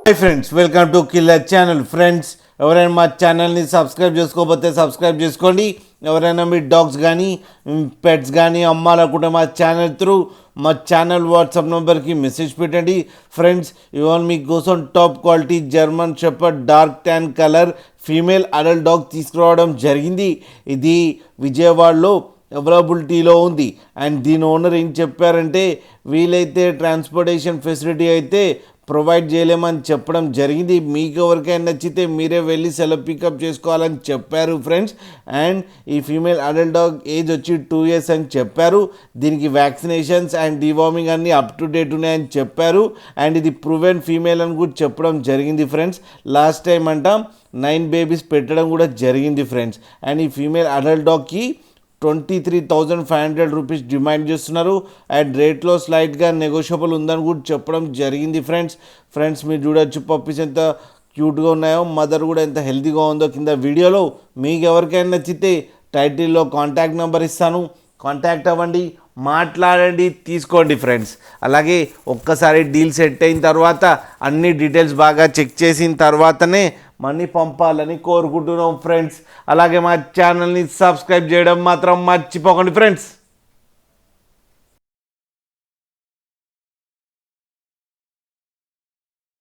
Hi friends, welcome to killer channel. Friends, ఎవరైనా మా ఛానల్ని సబ్స్క్రైబ్ చేసుకోకపోతే సబ్స్క్రైబ్ చేసుకోండి. ఎవరైనా మీ డాగ్స్ కానీ పెట్స్ కానీ అమ్మాలనుకుంటే మా ఛానల్ త్రూ మా ఛానల్ వాట్సాప్ నెంబర్కి మెసేజ్ పెట్టండి. ఫ్రెండ్స్, ఇవాళ మీకోసం top quality German shepherd dark tan colour female adult dog తీసుకురావడం జరిగింది. ఇది విజయవాడలో అవైలబిలిటీలో ఉంది. అండ్ దీని ఓనర్ ఏం చెప్పారంటే, వీలైతే ట్రాన్స్పోర్టేషన్ ఫెసిలిటీ అయితే ప్రొవైడ్ చేయలేమని చెప్పడం జరిగింది. మీకు ఎవరికైనా నచ్చితే మీరే వెళ్ళి సెలవు పికప్ చేసుకోవాలని చెప్పారు ఫ్రెండ్స్. అండ్ ఈ ఫీమేల్ అడల్ట్ డాగ్ ఏజ్ వచ్చి 2 years అని చెప్పారు. దీనికి వ్యాక్సినేషన్స్ అండ్ డివార్మింగ్ అన్నీ అప్ టు డేట్ ఉన్నాయని చెప్పారు. అండ్ ఇది ప్రూవెన్ ఫీమేల్ అని కూడా చెప్పడం జరిగింది ఫ్రెండ్స్. లాస్ట్ టైం అంట 9 babies పెట్టడం కూడా జరిగింది ఫ్రెండ్స్. అండ్ ఈ ఫీమేల్ అడల్ట్ డాగ్కి 23,500 రూపీస్ డిమాండ్ చేస్తున్నారు. అండ్ రేట్లో స్లైట్గా నెగోషియబుల్ ఉందని కూడా చెప్పడం జరిగింది ఫ్రెండ్స్ మీరు చూడొచ్చు పప్పీస్ ఎంత క్యూట్గా ఉన్నాయో, మదర్ కూడా ఎంత హెల్తీగా ఉందో కింద వీడియోలో. మీకు ఎవరికైనా నచ్చితే టైటిల్లో కాంటాక్ట్ నెంబర్ ఇస్తాను, కాంటాక్ట్ అవ్వండి, మాట్లాడండి, తీసుకోండి ఫ్రెండ్స్. అలాగే ఒక్కసారి డీల్ సెట్ అయిన తర్వాత అన్ని డీటెయిల్స్ బాగా చెక్ చేసిన తర్వాతనే మనీ పంపాలని కోరుకుంటున్నాం ఫ్రెండ్స్. అలాగే మా ఛానల్ని సబ్స్క్రైబ్ చేయడం మాత్రం మర్చిపోకండి ఫ్రెండ్స్.